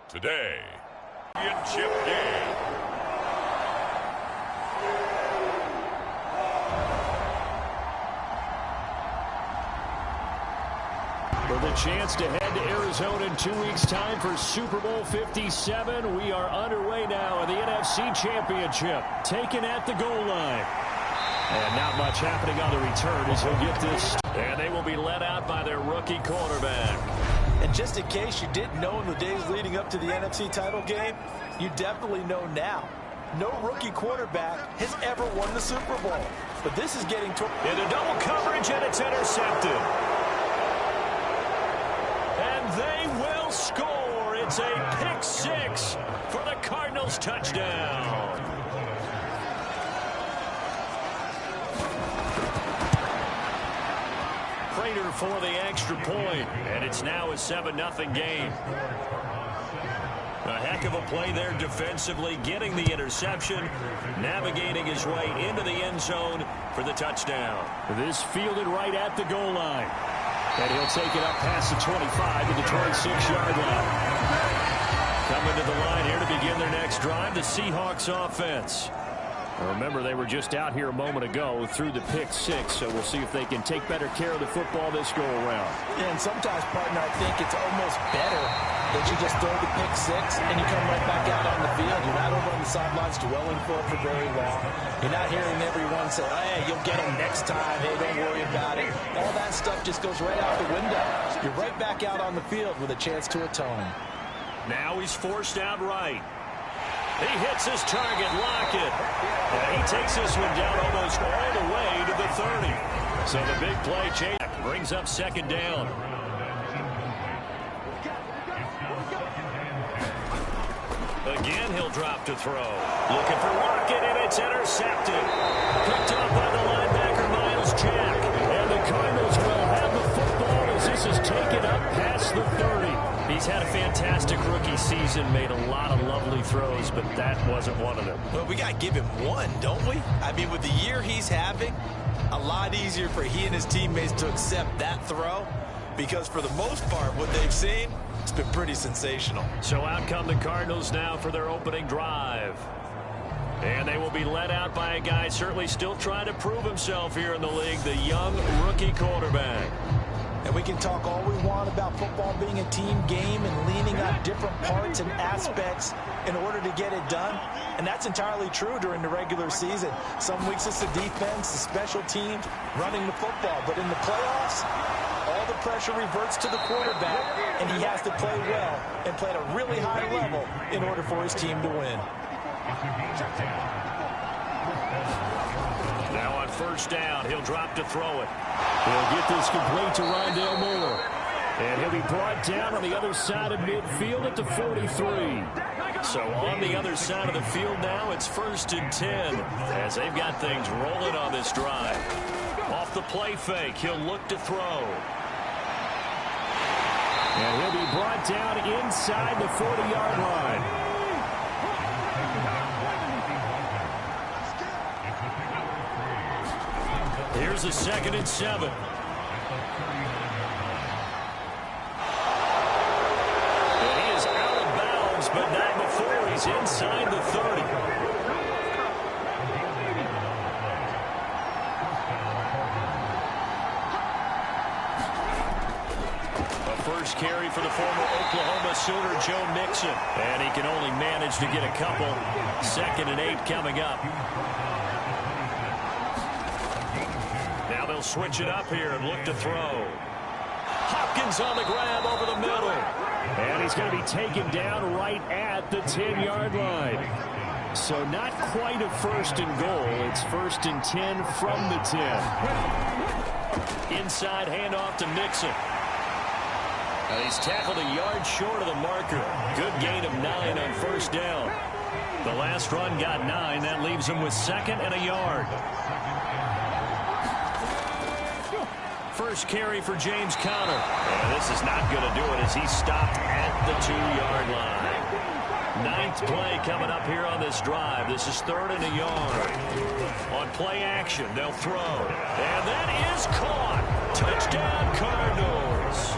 Today, championship game. For the chance to head to Arizona in 2 weeks' time for Super Bowl 57, we are underway now in the NFC Championship, taken at the goal line. And not much happening on the return as he'll get this. And they will be led out by their rookie quarterback. And just in case you didn't know in the days leading up to the NFC title game, you definitely know now. No rookie quarterback has ever won the Super Bowl. But this is getting to into double coverage, and it's intercepted. And they will score. It's a pick six for the Cardinals touchdown. Prater for the extra point, and it's now a 7-0 game. A heck of a play there defensively, getting the interception, navigating his way into the end zone for the touchdown. This fielded right at the goal line. And he'll take it up past the 25 to the 26-yard line. Coming to the line here to begin their next drive, the Seahawks offense. Remember, they were just out here a moment ago through the pick six, so we'll see if they can take better care of the football this go-around. Yeah, and sometimes, partner, I think it's almost better that you just throw the pick six and you come right back out on the field. You're not over on the sidelines dwelling for it for very long. You're not hearing everyone say, hey, you'll get them next time. Hey, don't worry about it. All that stuff just goes right out the window. You're right back out on the field with a chance to atone. Now he's forced out right. He hits his target, Lockett. And he takes this one down almost all the way to the 30. So the big play change brings up second down. Again, he'll drop to throw. Looking for Lockett, and it's intercepted. Picked up by the linebacker, Miles Jack. And the Cardinals will have the football as this is taken up past the 30. He's had a fantastic rookie season, made a lot of lovely throws, but that wasn't one of them. Well, we got to give him one, don't we? I mean, with the year he's having, a lot easier for he and his teammates to accept that throw, because for the most part, what they've seen, it's been pretty sensational. So out come the Cardinals now for their opening drive. And they will be led out by a guy certainly still trying to prove himself here in the league, the young rookie quarterback. And we can talk all we want about football being a team game and leaning on different parts and aspects in order to get it done. And that's entirely true during the regular season. Some weeks it's the defense, the special teams, running the football. But in the playoffs, all the pressure reverts to the quarterback, and he has to play well and play at a really high level in order for his team to win. Now on first down, he'll drop to throw it. He'll get this complete to Rondale Moore. And he'll be brought down on the other side of midfield at the 43. So on the other side of the field now, it's 1st and 10 as they've got things rolling on this drive. Off the play fake, he'll look to throw. And he'll be brought down inside the 40-yard line. Here's a 2nd and 7. And he is out of bounds, but not before he's inside the 30. A first carry for the former Oklahoma Sooner, Joe Mixon. And he can only manage to get a couple. 2nd and 8 coming up. Now they'll switch it up here and look to throw. Hopkins on the grab over the middle. And he's going to be taken down right at the 10-yard line. So not quite a 1st and goal. It's 1st and 10 from the 10. Inside handoff to Mixon. And he's tackled a yard short of the marker. Good gain of 9 on first down. The last run got 9. That leaves him with 2nd and a yard. First carry for James Conner. And this is not going to do it as he's stopped at the 2-yard line. 9th play coming up here on this drive. This is 3rd and a yard. On play action, they'll throw. And that is caught. Touchdown, Cardinals.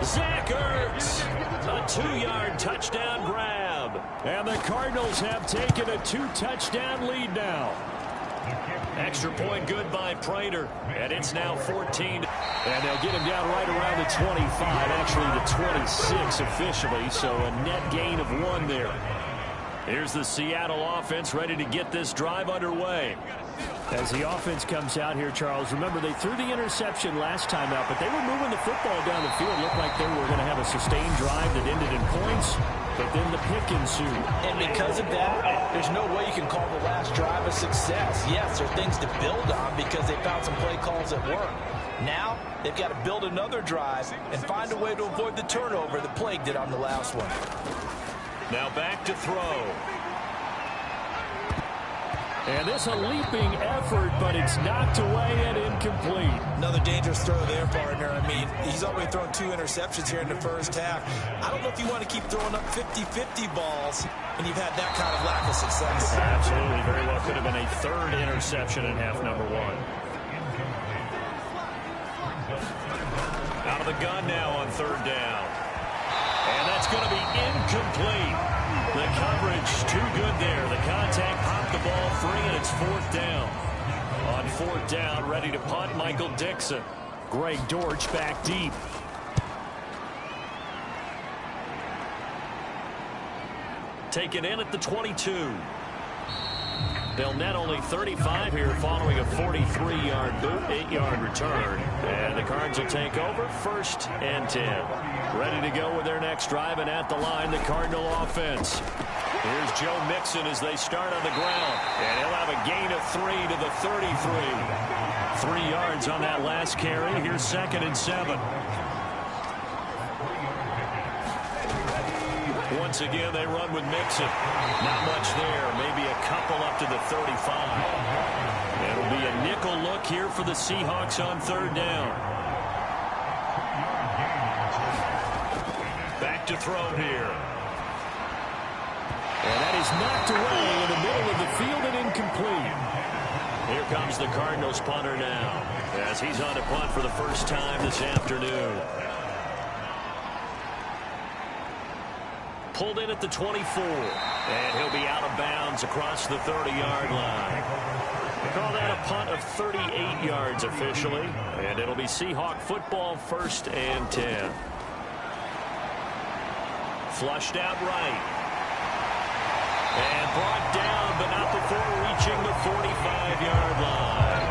Zach Ertz A 2-yard touchdown grab. And the Cardinals have taken a 2-touchdown lead now. Extra point good by Prater. And it's now 14. And they'll get him down right around the 25, actually the 26 officially, so a net gain of 1 there. Here's the Seattle offense ready to get this drive underway. As the offense comes out here, Charles, remember they threw the interception last time out, but they were moving the football down the field. Looked like they were going to have a sustained drive that ended in points, but then the pick ensued. And because of that, there's no way you can call the last drive a success. Yes, there are things to build on because they found some play calls that work. Now, they've got to build another drive and find a way to avoid the turnover that plagued it on the last one. Now back to throw. And this a leaping effort, but it's knocked away and incomplete. Another dangerous throw there, partner. I mean, he's already thrown 2 interceptions here in the first half. I don't know if you want to keep throwing up 50-50 balls when you've had that kind of lack of success. Absolutely. Very well could have been a 3rd interception in half number 1. Out of the gun now on 3rd down. And that's going to be incomplete. The coverage too good there. The contact popped the ball free, and it's 4th down. On 4th down, ready to punt, Michael Dixon. Greg Dortch back deep. Taken in at the 22. They'll net only 35 here following a 43-yard boot, 8-yard return. And the Cards will take over 1st and 10. Ready to go with their next drive, and at the line, the Cardinal offense. Here's Joe Mixon as they start on the ground. And he'll have a gain of 3 to the 33. 3 yards on that last carry. Here's 2nd and 7. Once again, they run with Mixon. Not much there. Maybe a couple up to the 35. It'll be a nickel look here for the Seahawks on 3rd down. Back to throw here. And that is knocked away in the middle of the field and incomplete. Here comes the Cardinals punter now, as he's on to punt for the first time this afternoon. Pulled in at the 24, and he'll be out of bounds across the 30-yard line. They call that a punt of 38 yards officially, and it'll be Seahawk football 1st and 10. Flushed out right. And brought down, but not before reaching the 45-yard line.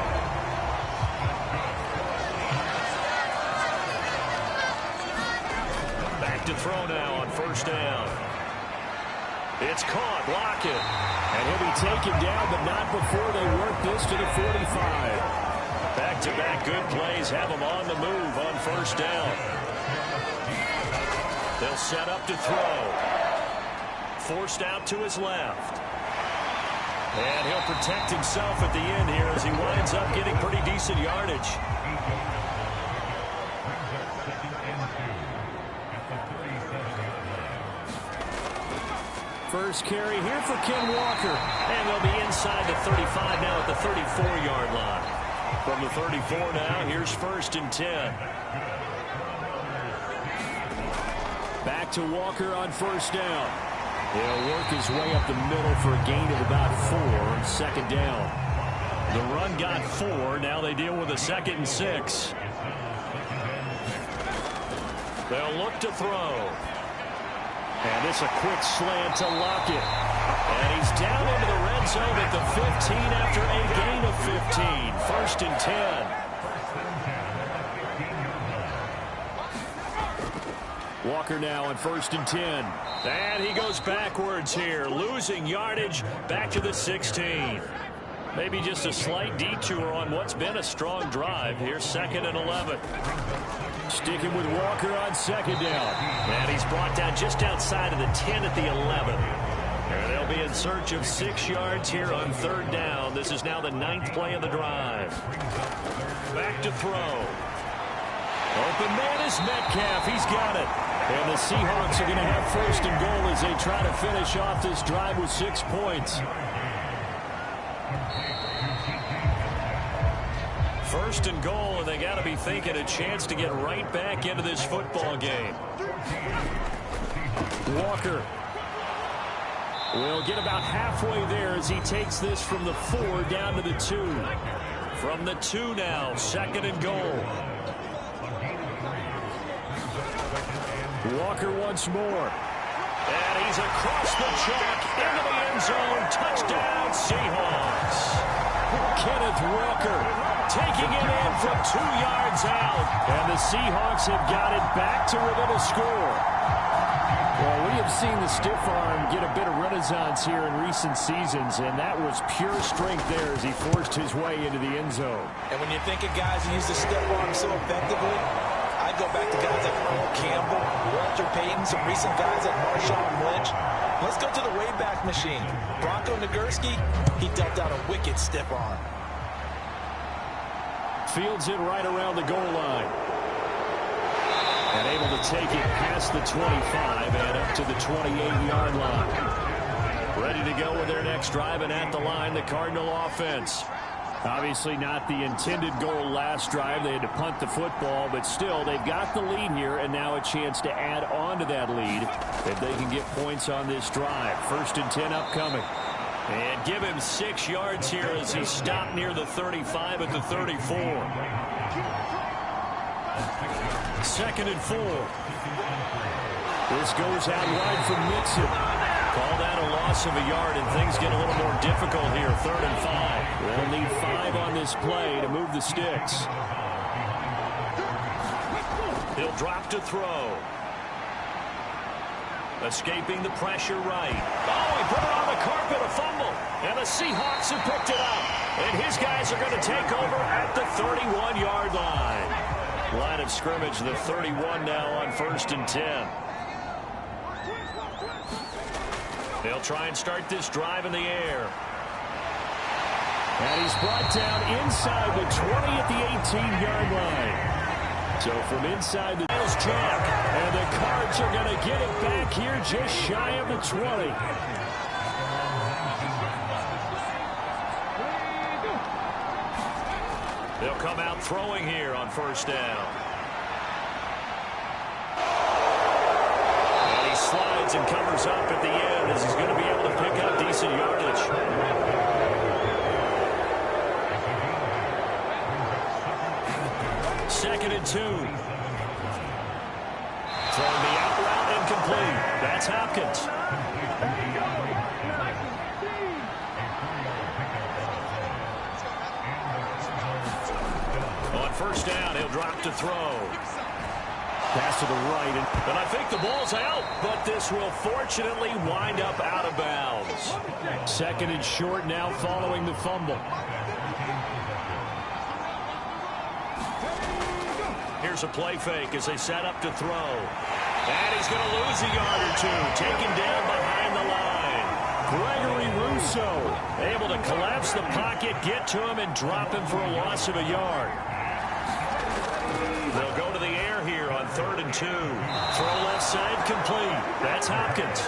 Back to throw now on 1st down. It's caught. Lockett. And he'll be taken down, but not before they work this to the 45. Back-to-back good plays have them on the move on 1st down. They'll set up to throw. Forced out to his left. And he'll protect himself at the end here as he winds up getting pretty decent yardage. First carry here for Ken Walker. And they'll be inside the 35 now at the 34-yard line. From the 34 now, here's 1st and 10. Back to Walker on 1st down. He'll work his way up the middle for a gain of about 4 on 2nd down. The run got 4. Now they deal with a 2nd and 6. They'll look to throw. And this a quick slant to Lockett. And he's down into the red zone at the 15 after a gain of 15. 1st and 10. Walker now on 1st and 10. And he goes backwards here, losing yardage back to the 16. Maybe just a slight detour on what's been a strong drive. Here's 2nd and 11. Sticking with Walker on 2nd down. And he's brought down just outside of the 10 at the 11. And they'll be in search of 6 yards here on 3rd down. This is now the 9th play of the drive. Back to throw. Open man is Metcalf. He's got it. And the Seahawks are going to have 1st and goal as they try to finish off this drive with 6 points. 1st and goal, and they got to be thinking a chance to get right back into this football game. Walker will get about halfway there as he takes this from the 4 down to the 2. From the 2 now, 2nd and goal. Walker once more. And he's across the chalk into the end zone. Touchdown, Seahawks. Kenneth Walker taking it in from 2 yards out. And the Seahawks have got it back to within a score. Well, we have seen the stiff arm get a bit of renaissance here in recent seasons, and that was pure strength there as he forced his way into the end zone. And when you think of guys who use the stiff arm so effectively, I go back to guys like Earl Campbell, Walter Payton, some recent guys like Marshawn Lynch. Let's go to the Wayback Machine. Bronco Nagurski, he dealt out a wicked stiff arm. Fields it right around the goal line. And able to take it past the 25 and up to the 28-yard line. Ready to go with their next drive, and at the line, the Cardinal offense. Obviously not the intended goal last drive. They had to punt the football, but still, they've got the lead here, and now a chance to add on to that lead if they can get points on this drive. 1st and 10 upcoming. And give him 6 yards here as he stopped near the 35 at the 34. 2nd and 4. This goes out wide from Mixon. Call that a loss of a yard, and things get a little more difficult here. 3rd and 5. They'll need 5 on this play to move the sticks. He'll drop to throw. Escaping the pressure right. Oh, he put it on the carpet, a fumble. And the Seahawks have picked it up. And his guys are going to take over at the 31-yard line. Line of scrimmage, the 31 now on 1st and 10. They'll try and start this drive in the air. And he's brought down inside the 20 at the 18-yard line. So from inside the Jack, and the Cards are going to get it back here just shy of the 20. They'll come out throwing here on 1st down. And he slides and covers up at the end as he's going to be able to pick up decent yardage. 2nd and 2. Throwing the out route incomplete. That's Hopkins. On 1st down, he'll drop to throw. Pass to the right. And I think the ball's out, but this will fortunately wind up out of bounds. 2nd and short now following the fumble. Here's a play fake as they set up to throw. And he's going to lose a yard or 2. Taken down behind the line. Gregory Rousseau able to collapse the pocket, get to him, and drop him for a loss of a yard. They'll go to the air here on 3rd and 2. Throw left side complete. That's Hopkins.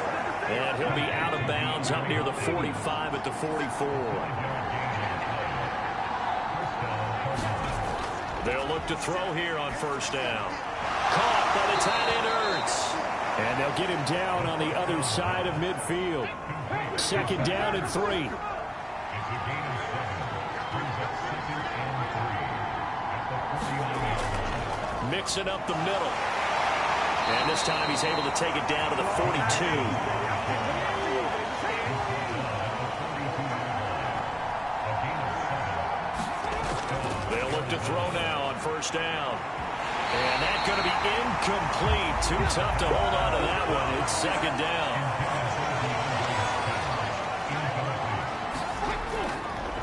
And he'll be out of bounds up near the 45 at the 44. They'll look to throw here on 1st down. Caught by the tight end Ertz. And they'll get him down on the other side of midfield. 2nd down and 3. Mixing up the middle. And this time he's able to take it down to the 42. They'll look to throw now on 1st down. And that's going to be incomplete. Too tough to hold on to that one. It's 2nd down.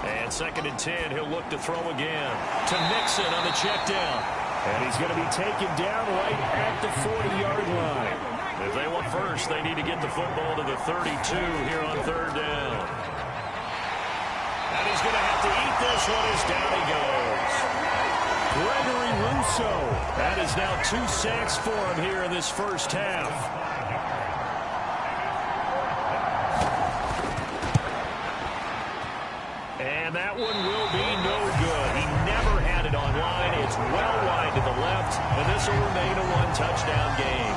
And 2nd and 10. He'll look to throw again. To Mixon on the check down. And he's going to be taken down right at the 40-yard line. If they want first, they need to get the football to the 32 here on 3rd down. And he's going to have to eat this one as down he goes. Gregory Rousseau. That is now 2 sacks for him here in this 1st half. And that one will be no good. He never had it on line. It's well wide to the left, and this will remain a 1-touchdown game.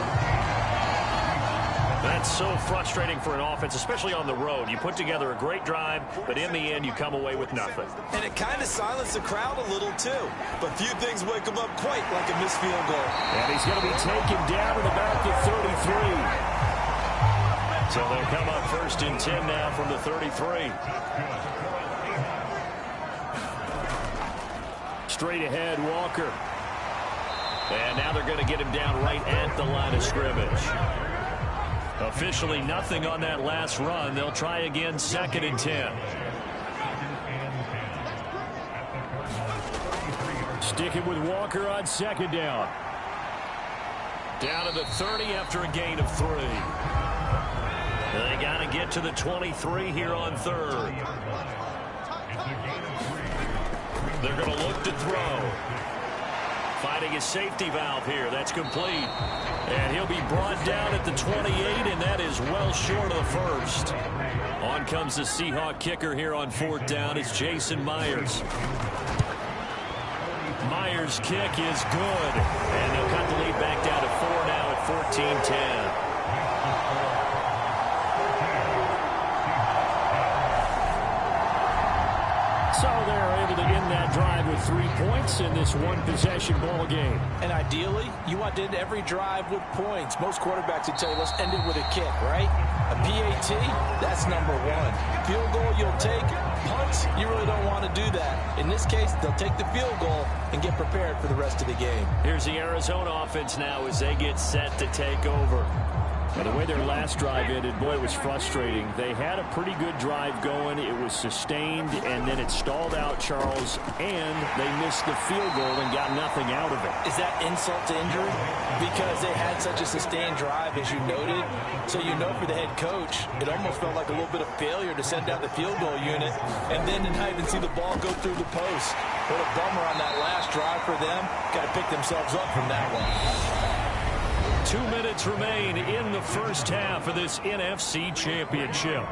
That's so frustrating for an offense, especially on the road. You put together a great drive, but in the end, you come away with nothing. And it kind of silenced the crowd a little, too. But few things wake them up quite like a missed field goal. And he's going to be taken down at about the 33. So they'll come up 1st and 10 now from the 33. Straight ahead, Walker. And now they're going to get him down right at the line of scrimmage. Officially nothing on that last run. They'll try again 2nd and 10. Sticking with Walker on 2nd down. Down to the 30 after a gain of 3. They got to get to the 23 here on 3rd. They're going to look to throw. Finding a safety valve here. That's complete. And he'll be brought down at the 28, and that is well short of the 1st. On comes the Seahawk kicker here on 4th down. It's Jason Myers. Myers' kick is good. And they'll cut the lead back down to 4 now at 14-10. So they're able to end that drive with 3 points in this one-possession ball game. And ideally, you want to end every drive with points. Most quarterbacks would tell you, let's end it with a kick, right? A PAT, that's number 1. Field goal you'll take. Punts, you really don't want to do that. In this case, they'll take the field goal and get prepared for the rest of the game. Here's the Arizona offense now as they get set to take over. Well, the way their last drive ended, boy, it was frustrating. They had a pretty good drive going. It was sustained, and then it stalled out, Charles, and they missed the field goal and got nothing out of it. Is that insult to injury? Because they had such a sustained drive, as you noted. So you know for the head coach, it almost felt like a little bit of failure to send out the field goal unit and then to not even see the ball go through the post. What a bummer on that last drive for them. Got to pick themselves up from that one. 2 minutes remain in the first half of this NFC Championship.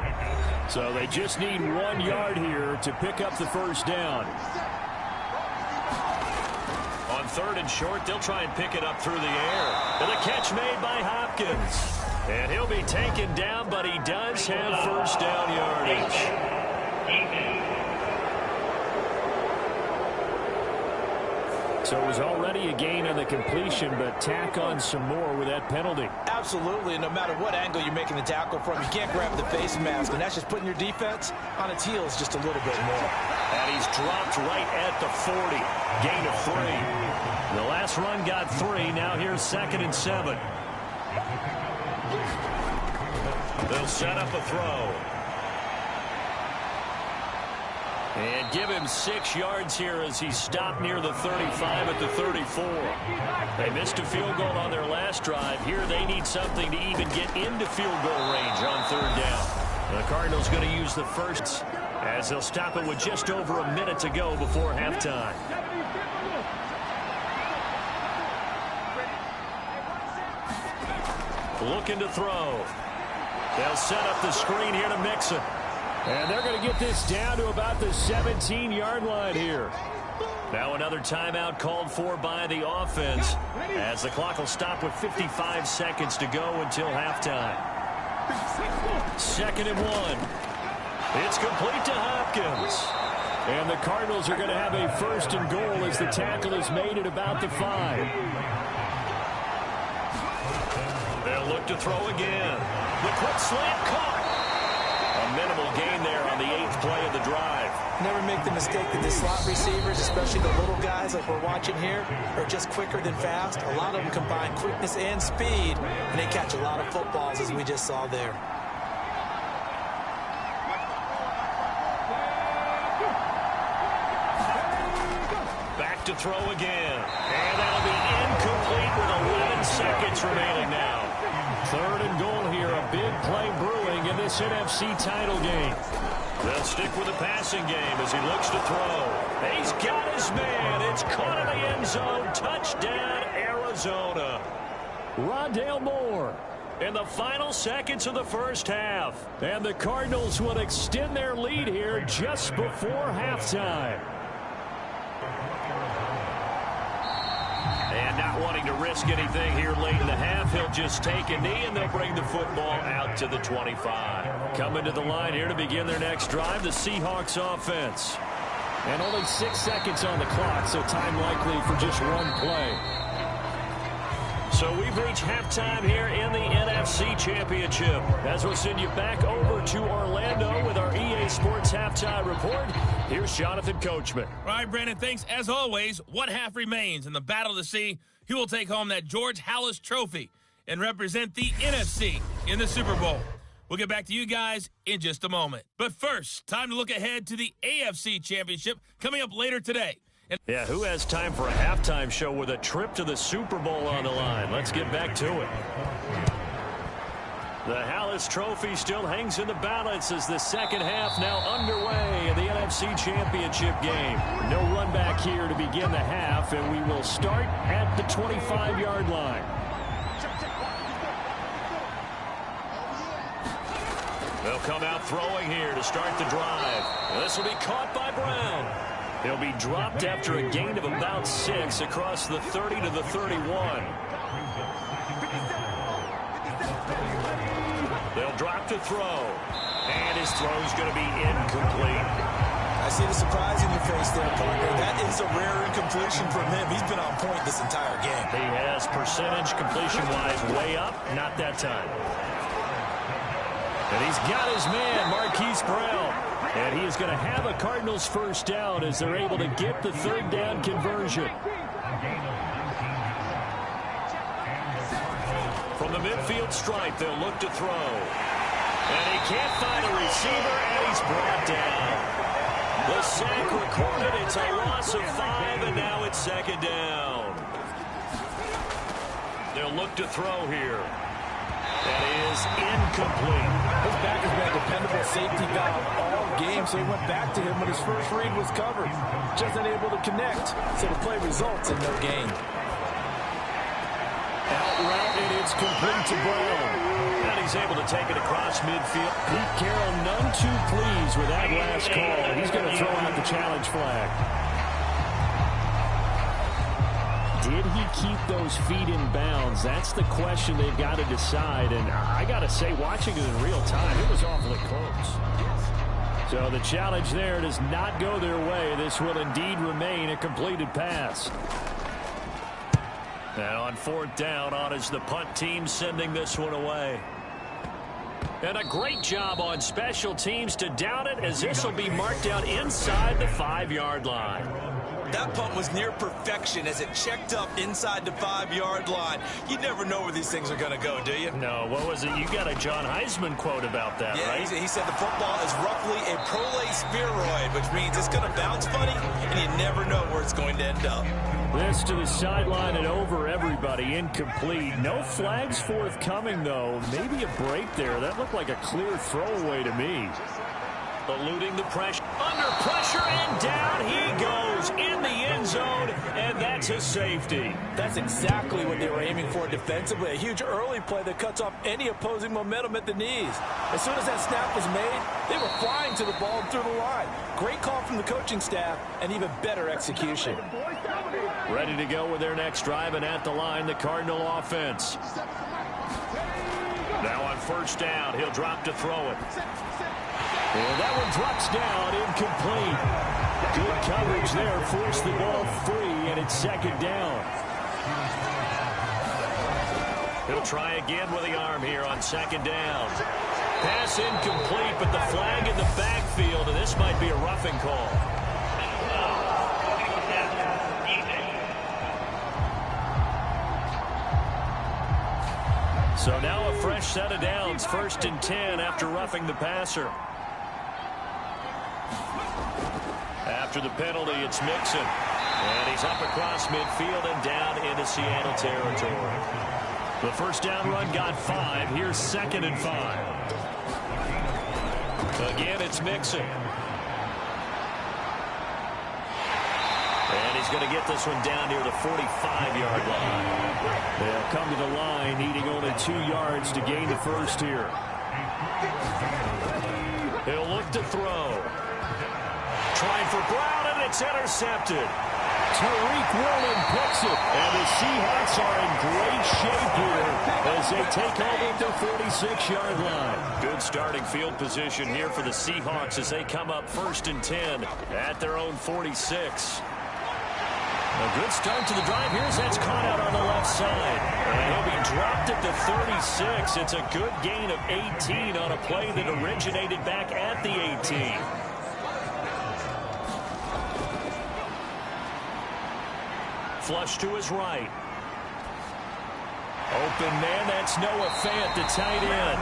So they just need 1 yard here to pick up the first down. On 3rd and short, they'll try and pick it up through the air. And the catch made by Hopkins. And he'll be taken down, but he does have first down yardage. So it was already a gain on the completion, but tack on some more with that penalty. Absolutely. No matter what angle you're making the tackle from, you can't grab the face mask, and that's just putting your defense on its heels just a little bit more. And he's dropped right at the 40. Gain of 3. The last run got 3. Now here's 2nd and 7. They'll set up a throw. And give him 6 yards here as he stopped near the 35 at the 34. They missed a field goal on their last drive. Here they need something to even get into field goal range on 3rd down. The Cardinals going to use the first as they'll stop it with just over a minute to go before halftime. Looking to throw. They'll set up the screen here to Mixon. And they're going to get this down to about the 17-yard line here. Now another timeout called for by the offense as the clock will stop with 55 seconds to go until halftime. 2nd and 1. It's complete to Hopkins. And the Cardinals are going to have a 1st and goal as the tackle is made at about the 5. They'll look to throw again. The quick slant caught. A minimal gain there on the 8th play of the drive. Never make the mistake that the slot receivers, especially the little guys like we're watching here, are just quicker than fast. A lot of them combine quickness and speed, and they catch a lot of footballs, as we just saw there. Back to throw again. And that'll be incomplete with 11 seconds remaining now. 3rd and goal here. A big play brewing in this NFC title game. They'll stick with the passing game as he looks to throw. He's got his man. It's caught in the end zone. Touchdown, Arizona. Rondale Moore. In the final seconds of the first half. And the Cardinals will extend their lead here just before halftime. And not wanting to risk anything here late in the half. He'll just take a knee, and they'll bring the football out to the 25. Coming to the line here to begin their next drive, the Seahawks offense. And only 6 seconds on the clock, so time likely for just one play. So we've reached halftime here in the NFC Championship. As we'll send you back over to Orlando with our EA Sports Halftime Report, here's Jonathan Coachman. All right, Brandon, thanks. As always, one half remains in the battle to see who will take home that George Halas Trophy and represent the NFC in the Super Bowl. We'll get back to you guys in just a moment. But first, time to look ahead to the AFC Championship coming up later today. Yeah, who has time for a halftime show with a trip to the Super Bowl on the line? Let's get back to it. The Halas Trophy still hangs in the balance as the second half now underway in the NFC Championship game. No run back here to begin the half, and we will start at the 25-yard line. They'll come out throwing here to start the drive. This will be caught by Brown. He'll be dropped after a gain of about 6 across the 30 to the 31. They'll drop to throw. And his throw's going to be incomplete. I see the surprise in your face there, partner. That is a rare incompletion from him. He's been on point this entire game. He has percentage completion-wise way up. Not that time. And he's got his man, Marquise Brown. And he is going to have a Cardinals first down as they're able to get the third down conversion. From the midfield stripe, they'll look to throw. And he can't find a receiver, and he's brought down. The sack recorded. It's a loss of 5, and now it's second down. They'll look to throw here. That is incomplete. His back has been a dependable safety valve all game, so he went back to him when his first read was covered. Just unable to connect, so the play results in no gain. Out route, and it's complete to Brown. And he's able to take it across midfield. Pete Carroll none too pleased with that last call. He's going to throw out the challenge flag. Did he keep those feet in bounds? That's the question they've got to decide. And I got to say, watching it in real time, it was awfully close. So the challenge there does not go their way. This will indeed remain a completed pass. And on fourth down, on is the punt team sending this one away. And a great job on special teams to down it, as this will be marked out inside the 5-yard line. That punt was near perfection as it checked up inside the 5-yard line. You never know where these things are going to go, do you? No, what was it? You got a John Heisman quote about that, yeah, right? He said the football is roughly a prolate spheroid, which means it's going to bounce funny, and you never know where it's going to end up. This to the sideline and over everybody, incomplete. No flags forthcoming, though. Maybe a break there. That looked like a clear throwaway to me. Eluding the pressure. Under pressure, and down he goes in the end zone, and that's a safety. That's exactly what they were aiming for defensively. A huge early play that cuts off any opposing momentum at the knees. As soon as that snap was made, they were flying to the ball and through the line. Great call from the coaching staff, and even better execution. Ready to go with their next drive, and at the line, the Cardinal offense. Now on first down, he'll drop to throw it. And that one drops down, incomplete. Good coverage there, forced the ball free, and it's second down. He'll try again with the arm here on second down. Pass incomplete, but the flag in the backfield, and this might be a roughing call. So now a fresh set of downs, 1st and 10 after roughing the passer. After the penalty, it's Mixon. And he's up across midfield and down into Seattle territory. The first down run got 5. Here's 2nd and 5. Again, it's Mixon. And he's going to get this one down near the 45-yard line. They'll come to the line, needing only 2 yards to gain the first here. He'll look to throw. Trying for Brown, and it's intercepted. Tariq Woolen picks it. And the Seahawks are in great shape here as they take over the 46-yard line. Good starting field position here for the Seahawks as they come up 1st and 10 at their own 46. A good start to the drive. Here's that's caught out on the left side. And he'll be dropped at the 36. It's a good gain of 18 on a play that originated back at the 18. Flush to his right. Open man, that's Noah Fant, the tight end.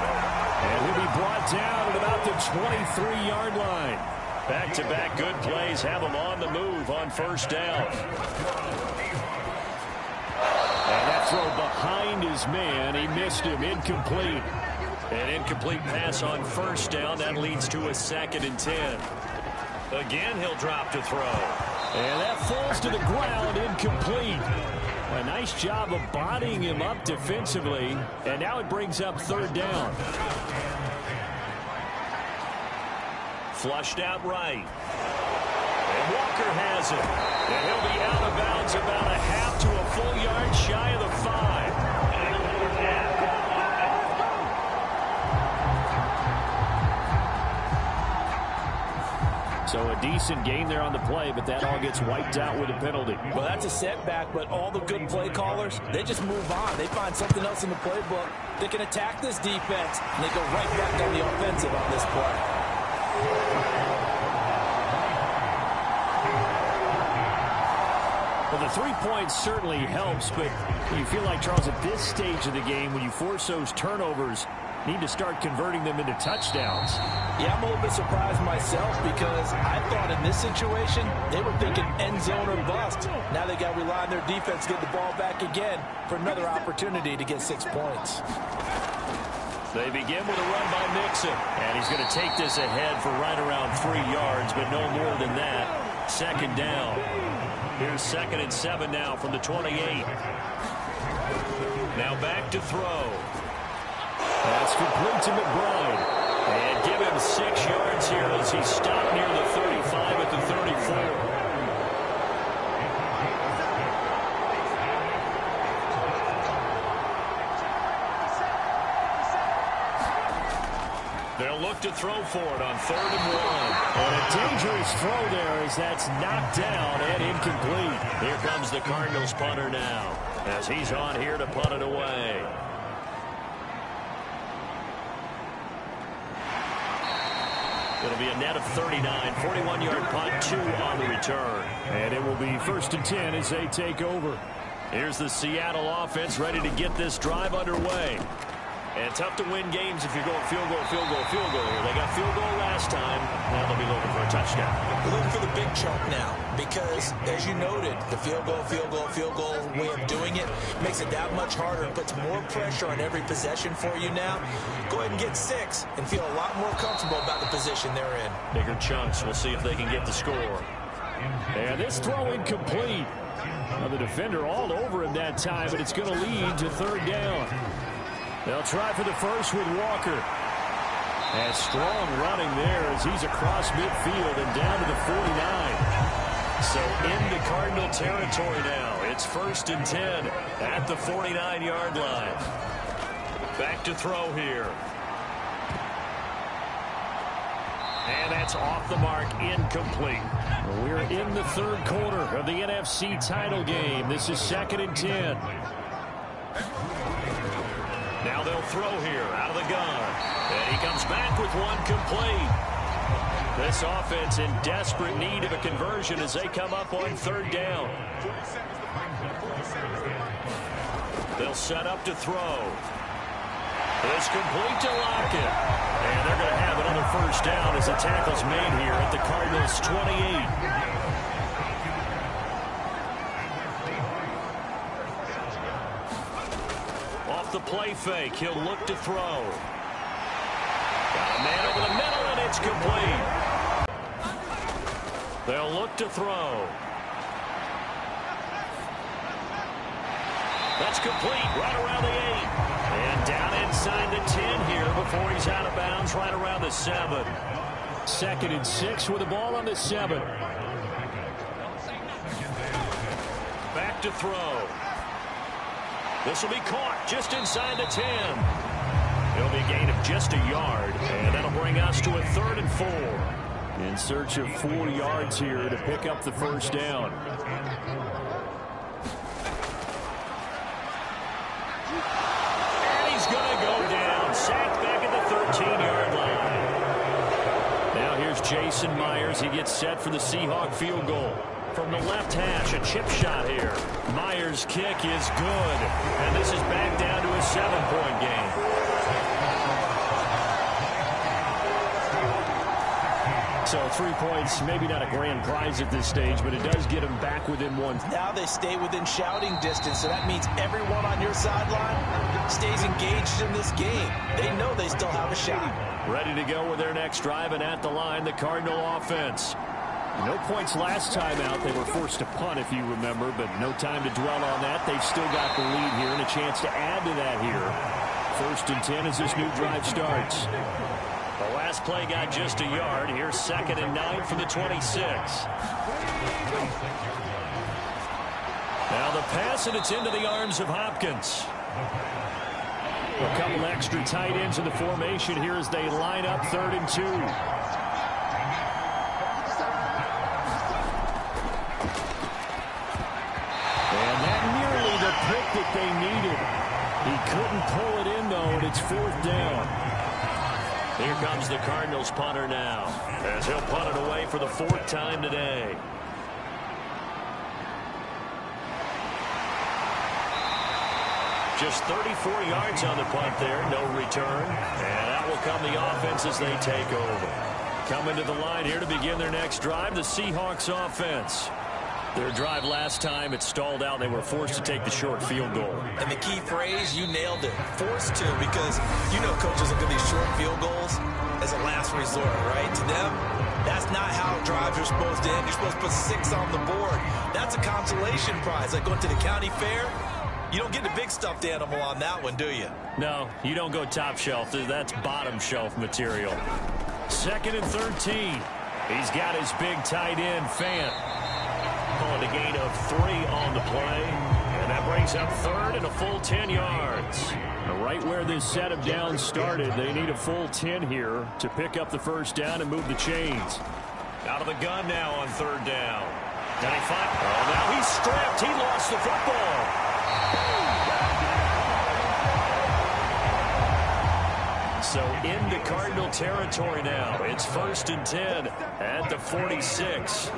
And he'll be brought down at about the 23-yard line. Back-to-back good plays have him on the move on 1st down. And that throw behind his man. He missed him. Incomplete. An incomplete pass on 1st down. That leads to a 2nd and 10. Again, he'll drop to throw. And that falls to the ground. Incomplete. A nice job of bodying him up defensively. And now it brings up 3rd down. Flushed out right. And Walker has it. And he'll be out of bounds about a half to a full yard shy of the 5. So a decent gain there on the play, but that all gets wiped out with a penalty. Well, that's a setback, but all the good play callers, they just move on. They find something else in the playbook. They can attack this defense, and they go right back on the offensive on this play. Well, the 3 points certainly helps, but you feel like, Charles, at this stage of the game, when you force those turnovers, need to start converting them into touchdowns. Yeah, I'm a little bit surprised myself because I thought in this situation, they were thinking end zone or bust. Now they got to rely on their defense to get the ball back again for another opportunity to get 6 points. They begin with a run by Mixon. And he's going to take this ahead for right around 3 yards, but no more than that. 2nd down. Here's 2nd and 7 now from the 28. Now back to throw. That's complete to McBride. And give him 6 yards here as he stopped near the 35 at the 34. They'll look to throw for it on 3rd and 1. And a dangerous throw there as that's knocked down and incomplete. Here comes the Cardinals punter now as he's on here to punt it away. It'll be a net of 39, 41-yard punt, 2 on the return. And it will be 1st and 10 as they take over. Here's the Seattle offense ready to get this drive underway. And tough to win games if you're going field goal, field goal, field goal here. They got field goal last time. Now they'll be looking for a touchdown. We're looking for the big chunk now because, as you noted, the field goal way of doing it makes it that much harder and puts more pressure on every possession for you now. Go ahead and get 6 and feel a lot more comfortable about the position they're in. Bigger chunks. We'll see if they can get the score. And this throw incomplete. Now the defender all over him that time, but it's going to lead to 3rd down. They'll try for the first with Walker. And strong running there as he's across midfield and down to the 49. So into Cardinal territory now. It's 1st and 10 at the 49-yard line. Back to throw here. And that's off the mark, incomplete. We're in the 3rd quarter of the NFC title game. This is 2nd and 10. Now they'll throw here out of the gun. And he comes back with one complete. This offense in desperate need of a conversion as they come up on 3rd down. They'll set up to throw. It's complete to Lockett. And they're going to have another 1st down as the tackle's made here at the Cardinals' 28. The play fake. He'll look to throw. Got a man over the middle, and it's complete. They'll look to throw. That's complete right around the 8. And down inside the 10 here before he's out of bounds right around the 7. 2nd and 6 with the ball on the 7. to throw. This will be caught just inside the 10. It'll be a gain of just a yard, and that'll bring us to a 3rd and 4. In search of 4 yards here to pick up the first down. And he's going to go down. Sacked back at the 13-yard line. Now here's Jason Myers. He gets set for the Seahawk field goal. From the left hash, a chip shot here. Myers' kick is good. And this is back down to a 7-point game. So 3 points, maybe not a grand prize at this stage, but it does get them back within 1. Now they stay within shouting distance, so that means everyone on your sideline stays engaged in this game. They know they still have a shot. Ready to go with their next drive, and at the line, the Cardinal offense. No points last time out. They were forced to punt, if you remember, but no time to dwell on that. They've still got the lead here and a chance to add to that here. 1st and 10 as this new drive starts. The last play got just a yard. Here's 2nd and 9 from the 26. Now the pass, and it's into the arms of Hopkins. A couple extra tight ends in the formation here as they line up 3rd and 2. And that nearly the pick that they needed. He couldn't pull it in, though, and it's 4th down. Here comes the Cardinals punter now, as he'll punt it away for the 4th time today. Just 34 yards on the punt there, no return. And that will come the offense as they take over. Coming to the line here to begin their next drive, the Seahawks offense. Their drive last time, it stalled out. They were forced to take the short field goal. And the key phrase, you nailed it. Forced to, because you know coaches look at these short field goals as a last resort, right? To them, that's not how drives are supposed to end. You're supposed to put 6 on the board. That's a consolation prize. Like going to the county fair, you don't get the big stuffed animal on that one, do you? No, you don't go top shelf. That's bottom shelf material. 2nd and 13. He's got his big tight end, Fant. Calling a gain of 3 on the play. And that brings up 3rd and a full 10 yards. Right where this set of downs started, they need a full 10 here to pick up the first down and move the chains. Out of the gun now on 3rd down. Now he's stripped. He lost the football. So into Cardinal territory now. It's 1st and 10 at the 46.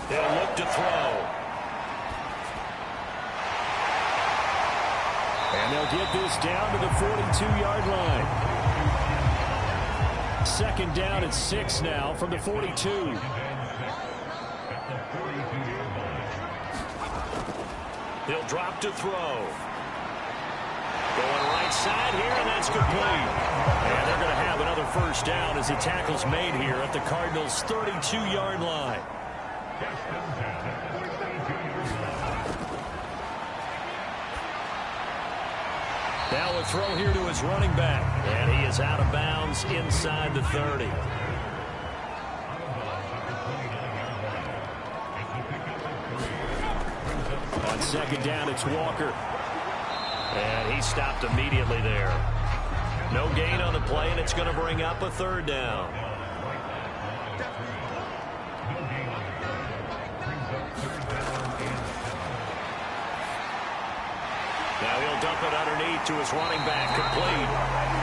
They'll look to throw. And they'll get this down to the 42-yard line. 2nd down at 6 now from the 42. He'll drop to throw. Going right side here, and that's complete. And they're going to have another first down as the tackle's made here at the Cardinals' 32-yard line. Now a throw here to his running back. And he is out of bounds inside the 30. On 2nd down, it's Walker. And he stopped immediately there. No gain on the play, and it's going to bring up a 3rd down. Now he'll dump it underneath to his running back, complete.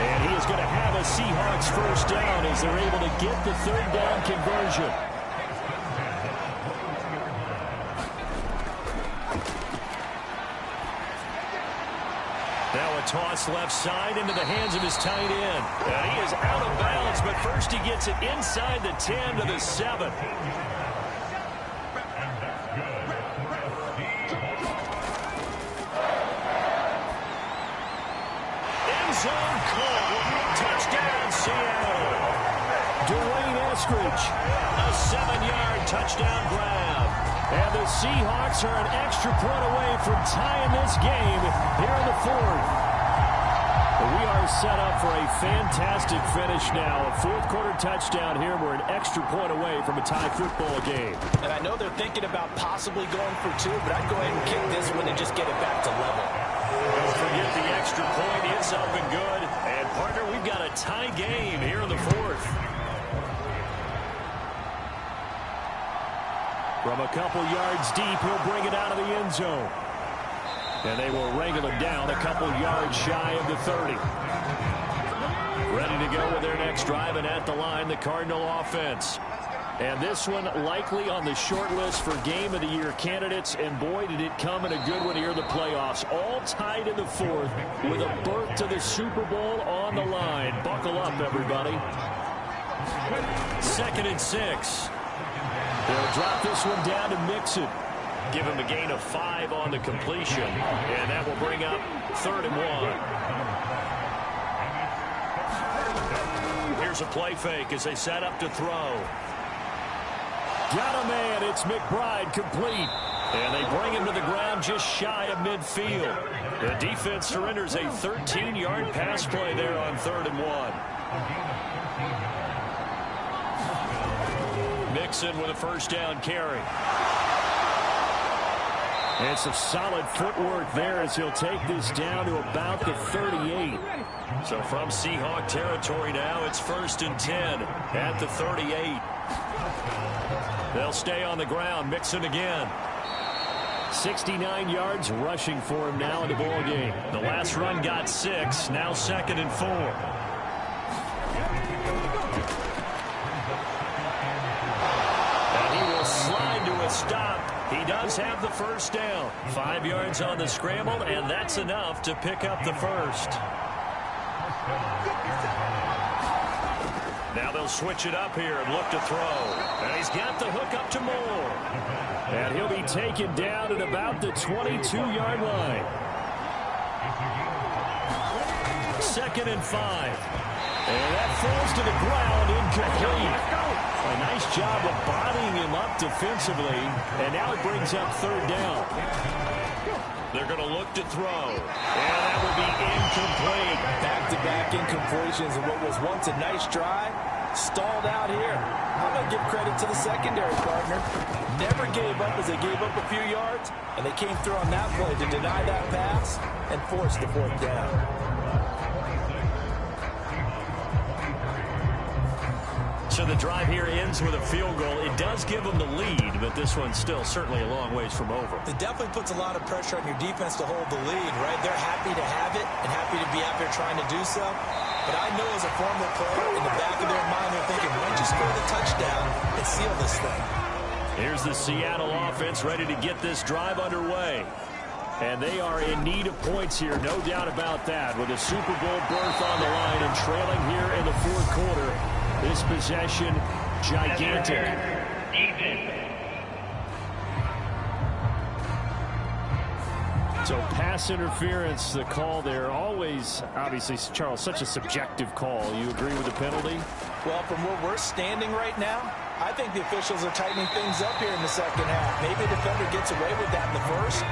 And he is going to have a Seahawks first down as they're able to get the 3rd down conversion. Now a toss left side into the hands of his tight end. And he is out of bounds, but first he gets it inside the 10 to the 7. End zone call. Touchdown, Seattle. Dwayne Eskridge. A 7-yard touchdown grab. And the Seahawks are an extra point away from tying this game here in the 4th. We are set up for a fantastic finish now. A fourth-quarter touchdown here. We're an extra point away from a tie football game. And I know they're thinking about possibly going for two, but I'd go ahead and kick this one and just get it back to level. Don't forget the extra point. It's up and good. And, partner, we've got a tie game here in the fourth. From a couple yards deep, he'll bring it out of the end zone. And they will wrangle him down a couple yards shy of the 30. Ready to go with their next drive, and at the line, the Cardinal offense. And this one likely on the short list for Game of the Year candidates. And boy, did it come in a good one here in the playoffs. All tied in the fourth with a berth to the Super Bowl on the line. Buckle up, everybody. 2nd and 6. They'll drop this one down to Mixon. Give him a gain of 5 on the completion. And that will bring up 3rd and 1. Here's a play fake as they set up to throw. Got a man. It's McBride complete. And they bring him to the ground just shy of midfield. The defense surrenders a 13-yard pass play there on 3rd and 1. Mixon with a first down carry. And some solid footwork there as he'll take this down to about the 38. So from Seahawk territory now, it's 1st and 10 at the 38. They'll stay on the ground. Mixon again. 69 yards rushing for him now in the ball game. The last run got 6. Now 2nd and 4. And he will slide to a stop. He does have the first down. 5 yards on the scramble, and that's enough to pick up the first. Now they'll switch it up here and look to throw. And he's got the hook up to Moore. And he'll be taken down at about the 22-yard line. 2nd and 5. And that falls to the ground, incomplete. A nice job of bodying him up defensively. And now it brings up 3rd down. They're going to look to throw. And that will be incomplete. Back-to-back incompletions of what was once a nice drive. Stalled out here. I'm going to give credit to the secondary partner. Never gave up as they gave up a few yards. And they came through on that play to deny that pass and force the 4th down. So the drive here ends with a field goal. It does give them the lead, but this one's still certainly a long ways from over. It definitely puts a lot of pressure on your defense to hold the lead, right? They're happy to have it and happy to be out there trying to do so. But I know as a former player, in the back of their mind, they're thinking, why don't you score the touchdown and seal this thing? Here's the Seattle offense ready to get this drive underway. And they are in need of points here, no doubt about that. With a Super Bowl berth on the line and trailing here in the 4th quarter. This possession, gigantic. So pass interference, the call there. Always, obviously, Charles, such a subjective call. You agree with the penalty? Well, from where we're standing right now, I think the officials are tightening things up here in the 2nd half. Maybe the defender gets away with that in the 1st,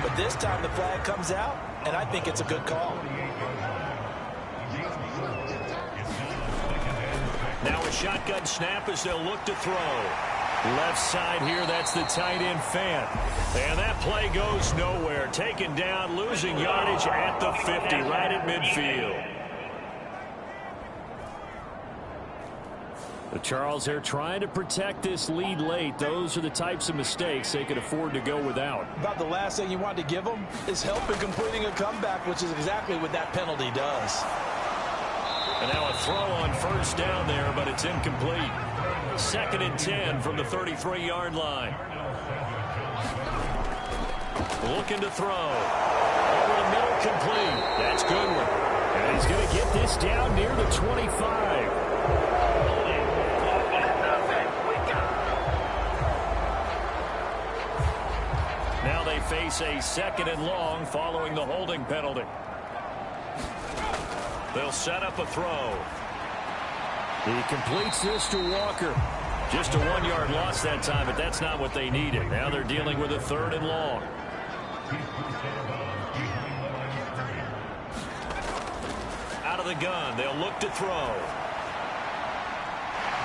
but this time the flag comes out, and I think it's a good call. Now a shotgun snap as they'll look to throw. Left side here, that's the tight end Fant. And that play goes nowhere. Taken down, losing yardage at the 50, right at midfield. But Charles, they're trying to protect this lead late. Those are the types of mistakes they could afford to go without. About the last thing you want to give them is help in completing a comeback, which is exactly what that penalty does. And now a throw on 1st down there, but it's incomplete. 2nd and 10 from the 33-yard line. Looking to throw. Over the middle, complete. That's Goodwin. And he's going to get this down near the 25. Now they face a 2nd and long following the holding penalty. They'll set up a throw. He completes this to Walker. Just a 1-yard loss that time, but that's not what they needed. Now they're dealing with a 3rd and long. the gun. They'll look to throw.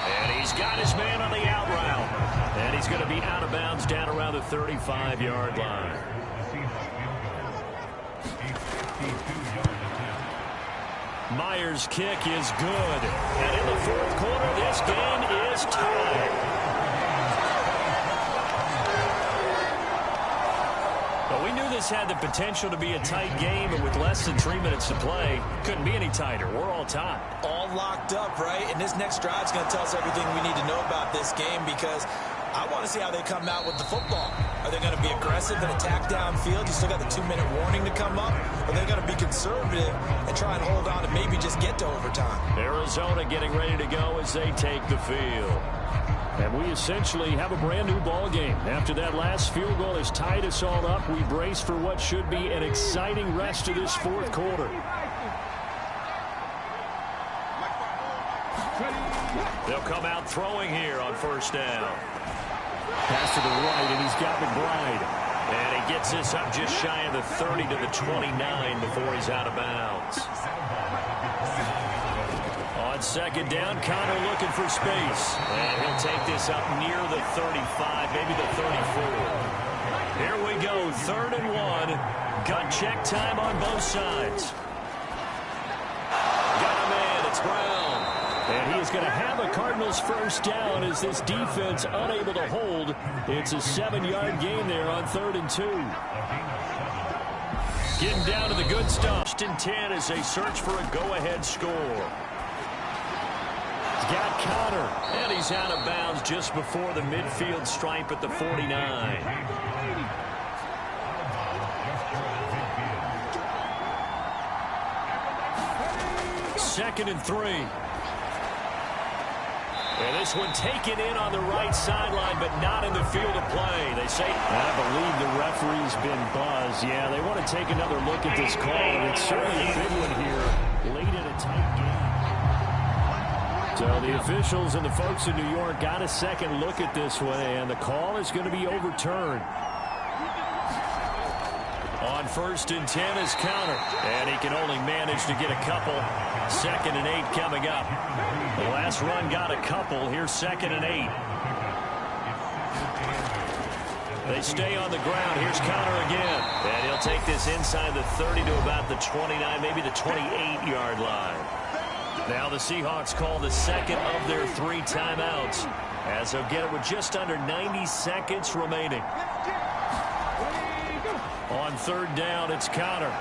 And he's got his man on the out route. And he's going to be out of bounds down around the 35-yard line. Myers' kick is good. And in the fourth quarter, this game is tied. Well, we knew this had the potential to be a tight game, but with less than 3 minutes to play, couldn't be any tighter. We're all tied. All locked up, right? And this next drive is going to tell us everything we need to know about this game, because I want to see how they come out with the football. Are they going to be aggressive and attack downfield? You still got the 2-minute warning to come up. Or are they going to be conservative and try and hold on and maybe just get to overtime? Arizona getting ready to go as they take the field. And we essentially have a brand new ball game. After that last field goal has tied us all up, we brace for what should be an exciting rest of this fourth quarter. They'll come out throwing here on first down. Pass to the right, and he's got McBride. And he gets this up just shy of the 30 to the 29 before he's out of bounds. On second down, Connor looking for space. And he'll take this up near the 35, maybe the 34. Here we go, 3rd and 1. Gut check time on both sides. Got a man, it's Brown. And he is going to have a Cardinals first down as this defense unable to hold. It's a 7-yard gain there on 3rd and 2. Getting down to the good stuff. 1st and 10 as they search for a go-ahead score. He's got Connor. And he's out of bounds just before the midfield stripe at the 49. 2nd and 3. And this one taken in on the right sideline, but not in the field of play. They say, I believe the referee's been buzzed. Yeah, they want to take another look at this call, and it's certainly a big one here late in a tight game. So the officials and the folks in New York got a second look at this one, and the call is going to be overturned. On 1st and 10 is Counter, and he can only manage to get a couple. 2nd and 8 coming up. The last run got a couple. Here's 2nd and 8. They stay on the ground. Here's Counter again. And he'll take this inside the 30 to about the 29, maybe the 28-yard line. Now the Seahawks call the second of their 3 timeouts, as they'll get it with just under 90 seconds remaining. On 3rd down, it's Counter.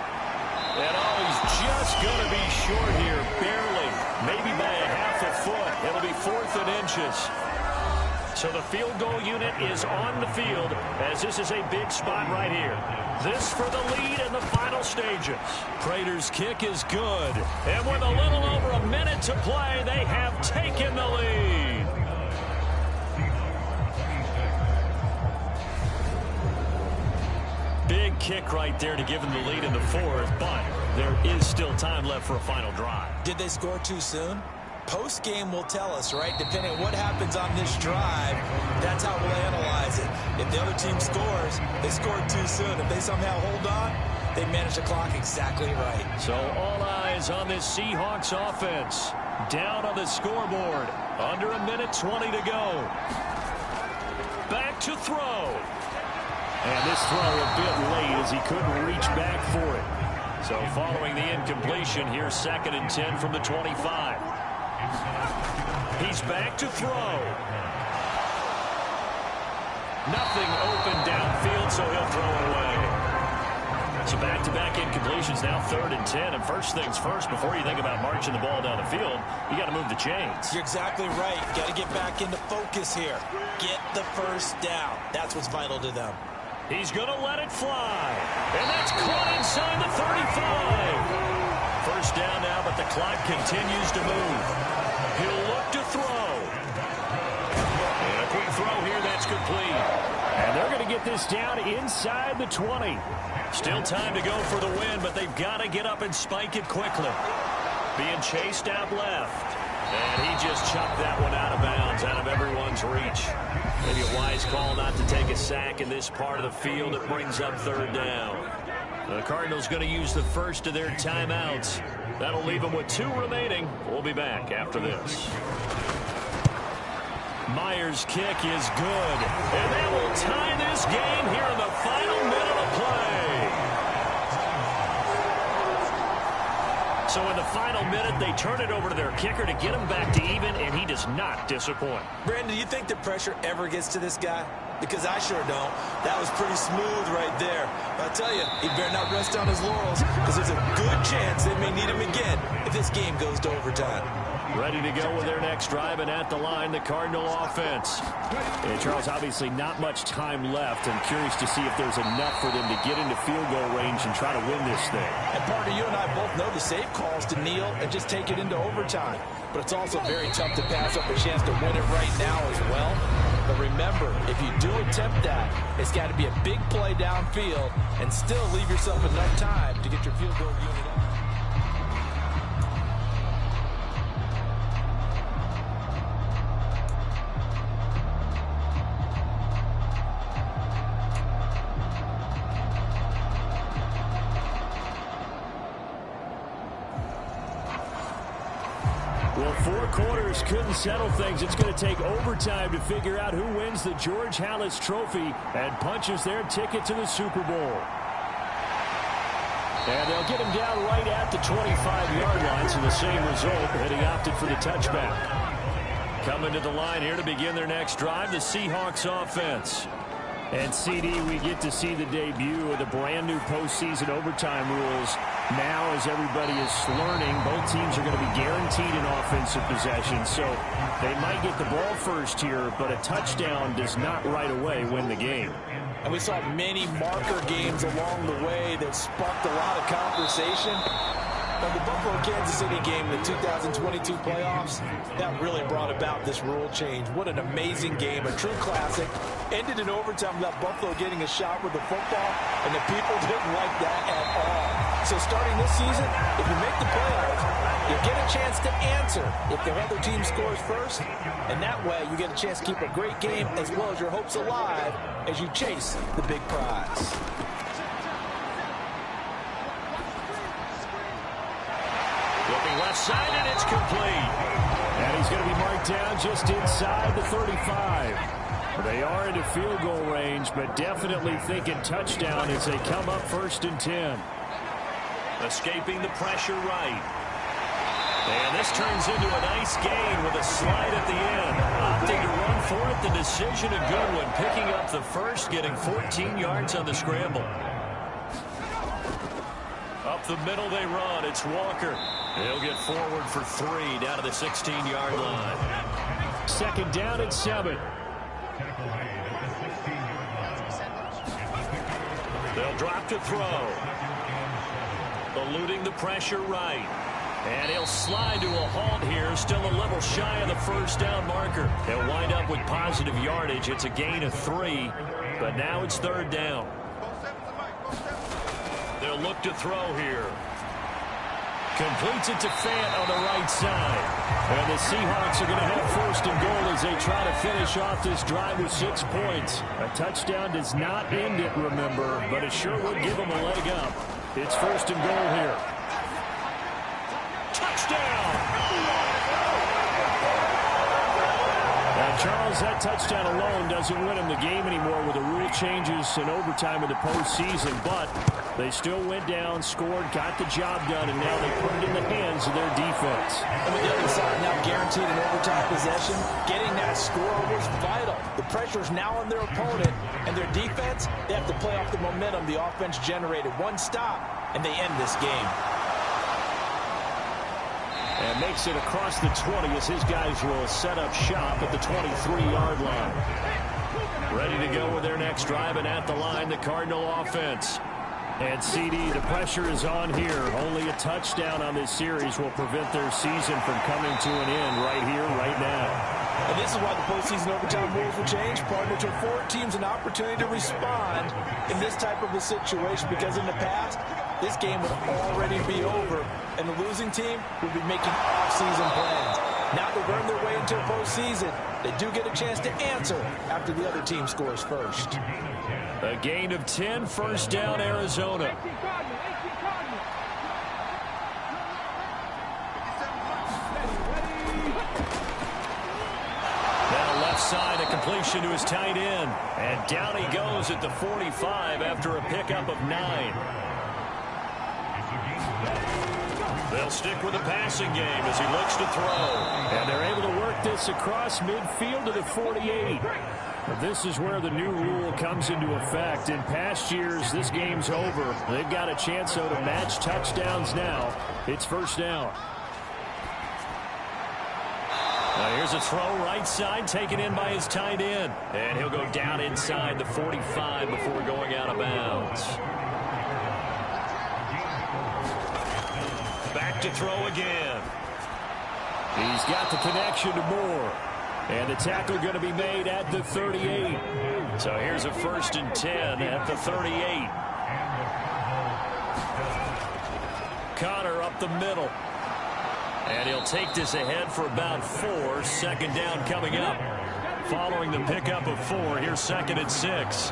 And he's just going to be short here, barely, maybe by a half a foot. It'll be 4th and inches. So the field goal unit is on the field, as this is a big spot right here. This for the lead in the final stages. Prater's kick is good. And with a little over a minute to play, they have taken the lead. Big kick right there to give them the lead in the 4th, but there is still time left for a final drive. Did they score too soon? Post-game will tell us, right? Depending on what happens on this drive, that's how we'll analyze it. If the other team scores, they scored too soon. If they somehow hold on, they manage the clock exactly right. So all eyes on this Seahawks offense. Down on the scoreboard. Under a minute 20 to go. Back to throw. And this throw a bit late as he couldn't reach back for it. So following the incompletion, here's 2nd and 10 from the 25. He's back to throw. Nothing open downfield, so he'll throw it away. So back-to-back incompletions, now 3rd and 10. And first things first, before you think about marching the ball down the field, you got to move the chains. You're exactly right. You got to get back into focus here. Get the first down. That's what's vital to them. He's going to let it fly. And that's caught inside the 35. First down now, but the clock continues to move. He'll look to throw. And a quick throw here, that's complete. And they're going to get this down inside the 20. Still time to go for the win, but they've got to get up and spike it quickly. Being chased out left. And he just chucked that one out of bounds, out of everyone's reach. Maybe a wise call not to take a sack in this part of the field. It brings up 3rd down. The Cardinals going to use the first of their timeouts. That'll leave them with 2 remaining. We'll be back after this. Myers' kick is good. And that will tie this game here in the final minute of play. So in the final minute, they turn it over to their kicker to get him back to even, and he does not disappoint. Brandon, do you think the pressure ever gets to this guy? Because I sure don't. That was pretty smooth right there. But I tell you, he better not rest on his laurels, because there's a good chance they may need him again if this game goes to overtime. Ready to go with their next drive, and at the line, the Cardinal offense. And Charles, obviously not much time left. I'm curious to see if there's enough for them to get into field goal range and try to win this thing. And partner, you and I both know the safe calls to kneel and just take it into overtime. But it's also very tough to pass up a chance to win it right now as well. But remember, if you do attempt that, it's got to be a big play downfield and still leave yourself enough time to get your field goal unit up. Well, 4 quarters couldn't settle things. It's going to take overtime to figure out who wins the George Halas Trophy and punches their ticket to the Super Bowl. And they'll get him down right at the 25-yard line, so the same result, but he opted for the touchback. Coming to the line here to begin their next drive, the Seahawks offense. And, CD, we get to see the debut of the brand-new postseason overtime rules. Now, as everybody is learning, both teams are going to be guaranteed an offensive possession. So they might get the ball first here, but a touchdown does not right away win the game. And we saw many marker games along the way that sparked a lot of conversation. But the Buffalo-Kansas City game in the 2022 playoffs, that really brought about this rule change. What an amazing game, a true classic. Ended in overtime without Buffalo getting a shot with the football, and the people didn't like that at all. So starting this season, if you make the playoffs, you get a chance to answer if the other team scores first, and that way you get a chance to keep a great game as well as your hopes alive as you chase the big prize. Looking left side, and it's complete. And he's going to be marked down just inside the 35. They are into field goal range, but definitely thinking touchdown as they come up 1st and 10. Escaping the pressure right. And this turns into a nice gain with a slide at the end. Opting to run for it, the decision a good one. Picking up the first, getting 14 yards on the scramble. Up the middle they run. It's Walker. He'll get forward for 3 down to the 16-yard line. 2nd down and 7. They'll drop to throw. Eluding the pressure right. And he'll slide to a halt here. Still a little shy of the 1st down marker. He'll wind up with positive yardage. It's a gain of 3. But now it's 3rd down. They'll look to throw here. Completes it to Fant on the right side. And the Seahawks are going to have 1st and goal as they try to finish off this drive with 6 points. A touchdown does not end it, remember, but it sure would give them a leg up. It's 1st and goal here. Touchdown! And Charles, that touchdown alone doesn't win them the game anymore with the rule changes and overtime in the postseason, but they still went down, scored, got the job done, and now they put it in the hands of their defense. And with the other side now guaranteed an overtime possession, getting that score was vital. The pressure's now on their opponent, and their defense, they have to play off the momentum the offense generated. One stop, and they end this game. And makes it across the 20 as his guys will set up shop at the 23-yard line. Ready to go with their next drive, and at the line, the Cardinal offense. And CD, the pressure is on here. Only a touchdown on this series will prevent their season from coming to an end right here, right now. And this is why the postseason overtime rules will change, partner, to afford teams an opportunity to respond in this type of a situation, because in the past, this game would already be over, and the losing team would be making off-season plans. Now they've earned their way into a postseason. They do get a chance to answer after the other team scores first. A gain of 10, first down, Arizona. Now left side, a completion to his tight end. And down he goes at the 45 after a pickup of 9. They'll stick with the passing game as he looks to throw. And they're able to work this across midfield to the 48. This is where the new rule comes into effect. In past years, this game's over. They've got a chance, though, to match touchdowns now. It's first down. Now here's a throw right side taken in by his tight end. And he'll go down inside the 45 before going out of bounds. Back to throw again. He's got the connection to Moore. And the tackle going to be made at the 38. So here's a 1st and 10 at the 38. Connor up the middle. And he'll take this ahead for about 4. Second down coming up. Following the pickup of 4, here's 2nd and 6.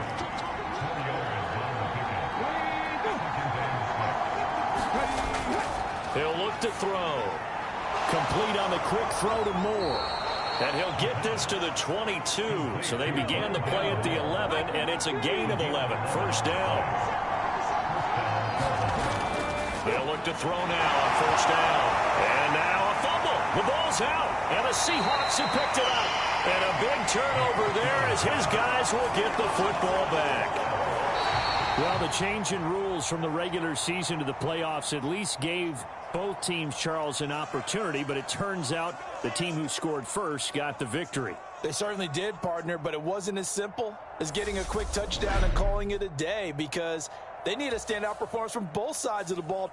He'll look to throw. Complete on the quick throw to Moore. And he'll get this to the 22. So they began the play at the 11, and it's a gain of 11. First down. They'll look to throw now on first down. And now a fumble. The ball's out. And the Seahawks have picked it up. And a big turnover there as his guys will get the football back. Well, the change in rules from the regular season to the playoffs at least gave both teams, Charles, an opportunity, but it turns out the team who scored first got the victory. They certainly did, partner, but it wasn't as simple as getting a quick touchdown and calling it a day because they need a standout performance from both sides of the ball